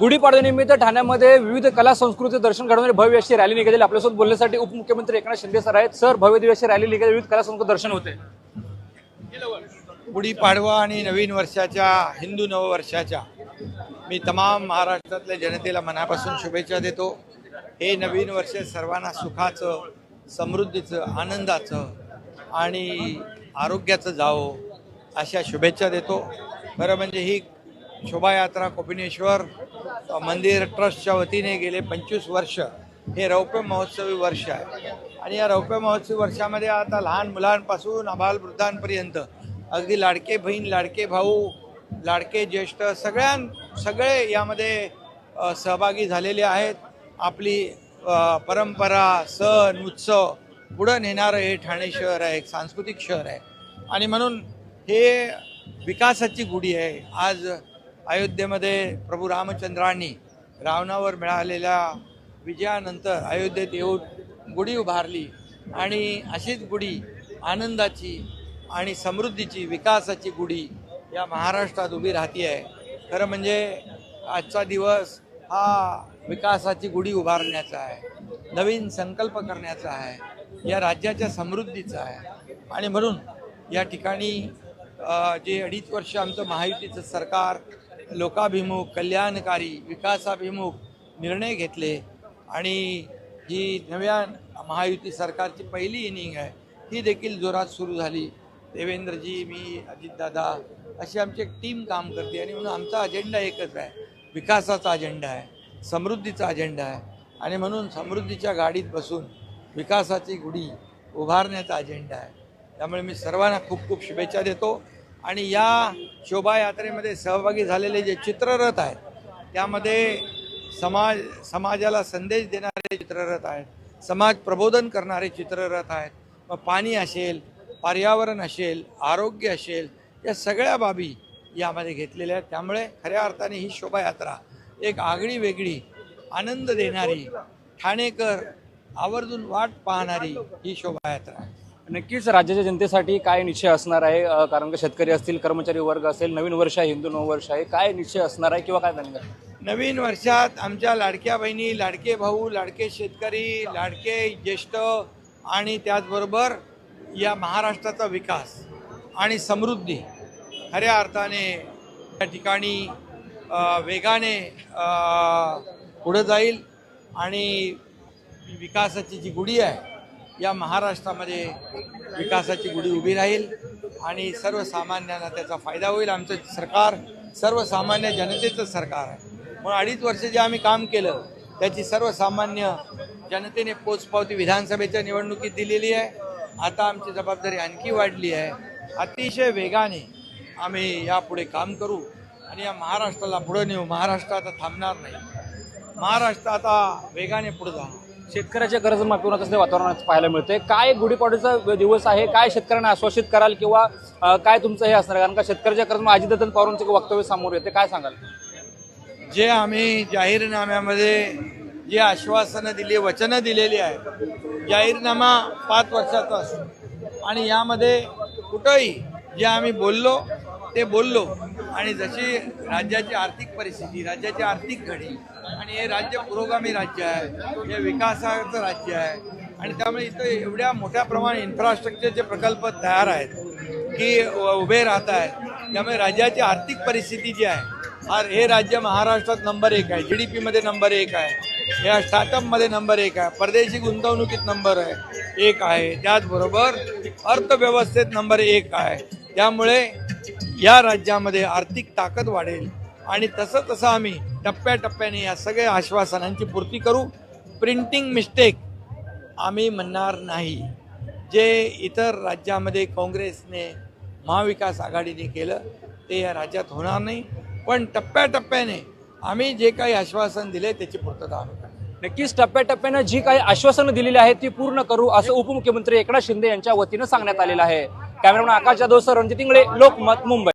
गुढीपाडव्यानिमित्त ठाण्यामध्ये विविध कला संस्कृती दर्शन घडवणारी भव्य अशी रॅली निघालेली आपल्यासोबत बोलण्यासाठी उपमुख्यमंत्री एकनाथ शिंदे सर आहेत। सर, भव्य दिवस रॅली निघाली, विविध कला संस्कृती दर्शन होते। गुढीपाडवा आणि नवीन वर्षाच्या हिंदू नववर्षाच्या मी तमाम महाराष्ट्रातल्या जनतेला मनापासून शुभेच्छा देतो। हे नवीन वर्ष सर्वांना सुखाचं, समृद्धीचं, आनंदाचं आणि आरोग्याचं जावो अशा शुभेच्छा देतो। खरं म्हणजे ही शोभायात्रा कोपिनेश्वर मंदिर ट्रस्टच्या वतीने गेले 25 वर्ष हे रौप्य महोत्सवी वर्ष आहे आणि या रौप्य महोत्सवी वर्षामध्ये आता लहान मुलांपासून आबालवृद्धांपर्यंत अगदी लाडके बहीण, लाडके भाऊ, लाडके ज्येष्ठ सगळे यामध्ये सहभागी झालेले आहेत। आपली परंपरा, सण, उत्सव पुढं नेणारं हे ठाणे शहर आहे, एक सांस्कृतिक शहर आहे आणि म्हणून हे विकासाची गुढी आहे। आज अयोध्येमध्ये प्रभू रामचंद्रांनी रावणावर मिळालेल्या विजयानंतर अयोध्येत येऊन गुढी उभारली आणि अशीच गुढी आनंदाची आणि समृद्धीची, विकासाची गुढी या महाराष्ट्रात उभी राहती आहे। खरं म्हणजे आजचा दिवस हा विकासाची गुढी उभारण्याचा आहे, नवीन संकल्प करण्याचा आहे, या राज्याच्या समृद्धीचा आहे आणि म्हणून या ठिकाणी जे 2.5 वर्ष आमचं महायुतीचं सरकार लोकाभिमुख, कल्याणकारी, विकासाभिमुख निर्णय घेतले आणि ही नव्या महायुती सरकारची पहिली इनिंग आहे, ही देखील जोरात सुरू झाली। देवेंद्रजी, मी, अजितदादा अशी आमची एक टीम काम करते आणि म्हणून आमचा अजेंडा एकच आहे, विकासाचा अजेंडा आहे, समृद्धीचा अजेंडा आहे आणि म्हणून समृद्धीच्या गाडीत बसून विकासाची गुढी उभारण्याचा अजेंडा आहे। त्यामुळे मी सर्वांना खूप खूप शुभेच्छा देतो आणि या शोभायात्रेमध्ये सहभागी झालेले जे चित्ररथ आहेत त्यामध्ये समाजाला संदेश देणारे चित्ररथ आहेत, समाज प्रबोधन करणारे चित्ररथ आहेत। मग पाणी असेल, पर्यावरण असेल, आरोग्य असेल, या सगळ्या बाबी यामध्ये घेतलेल्या आहेत। त्यामुळे खऱ्या अर्थाने ही शोभायात्रा एक आगळी वेगळी, आनंद देणारी, ठाणेकर आवर्जून वाट पाहणारी ही शोभायात्रा आहे। नक्कीच राज्याच्या जनतेसाठी काय निश्चय असणार आहे? कारण का शेतकरी असतील, कर्मचारी वर्ग असेल, नवीन वर्ष आहे, हिंदू नववर्ष आहे, काय निश्चय असणार आहे किंवा काय प्लॅनिंग आहे? नवीन वर्षात आमच्या लाडक्या बहिणी, लाडके भाऊ, लाडके शेतकरी, लाडके ज्येष्ठ आणि त्याचबरोबर या महाराष्ट्राचा विकास आणि समृद्धी खऱ्या अर्थाने या ठिकाणी वेगाने पुढे जाईल आणि विकासाची जी गुढी आहे या महाराष्ट्रामध्ये विकासाची गुढी उभी राहील आणि सर्वसामान्यांना त्याचा फायदा होईल। आमचं सरकार सर्वसामान्य जनतेचं सरकार आहे म्हणून 2.5 वर्ष जे आम्ही काम केलं त्याची सर्वसामान्य जनतेने पोचपावती विधानसभेच्या निवडणुकीत दिलेली आहे। आता आमची जबाबदारी आणखी वाढली आहे, अतिशय वेगाने आम्ही यापुढे काम करू आणि या महाराष्ट्राला पुढे नेऊ। महाराष्ट्र आता थांबणार नाही, महाराष्ट्र आता वेगाने पुढे जाणार। शेतकऱ्याच्या कर्जमाफी होणार असलेल्या वातावरणात पाहायला मिळते। काय गुढीपाडव्याचा दिवस आहे, काय शेतकऱ्यांना आश्वासित कराल किंवा काय तुमचं हे असणार? कारण का शेतकऱ्याच्या कर्जमाफी अजितदादा पवारांचं वक्तव्य समोर येते, काय सांगाल? जे आम्ही जाहीरनाम्यामध्ये जे आश्वासनं दिली, वचनं दिलेली आहेत, जाहीरनामा 5 वर्षाचा असतो आणि यामध्ये कुठंही जे आम्ही बोललो ते बोललो आणि जशी राज्याची आर्थिक परिस्थिती, राज्याची आर्थिक घडी आणि हे राज्य पुरोगामी राज्य आहे, हे विकासाचं राज्य आहे आणि त्यामुळे इथं एवढ्या मोठ्या प्रमाणात इन्फ्रास्ट्रक्चरचे प्रकल्प तयार आहेत की उभे राहत आहेत। त्यामुळे राज्याची आर्थिक परिस्थिती जी आहे हे राज्य महाराष्ट्रात नंबर 1 आहे, GDP मध्ये नंबर 1 आहे, या स्टार्टअपमध्ये नंबर 1 आहे, परदेशी गुंतवणुकीत नंबर 1 आहे, त्याचबरोबर अर्थव्यवस्थेत नंबर 1 आहे। त्यामुळे या राज्यामध्ये आर्थिक ताकद वाढेल आणि तसं आम्ही टप्प्याटप्प्याने या सगळ्या आश्वासनांची पूर्ती करू। प्रिंटिंग मिस्टेक आम्ही म्हणणार नाही, जे इतर राज्यामध्ये काँग्रेसने, महाविकास आघाडीने केलं ते या राज्यात होणार नाही, पण टप्प्याटप्प्याने आम्ही जे काही आश्वासन दिले त्याची पूर्तता आम्ही करणार। नक्कीच टप्प्याटप्प्यानं जी काही आश्वासनं दिलेली आहेत ती पूर्ण करू असं उपमुख्यमंत्री एकनाथ शिंदे यांच्या वतीनं सांगण्यात आलेलं आहे। कॅमेरामॅन आकाश जाधव, रणजित इंगळे, लोकमत, मुंबई।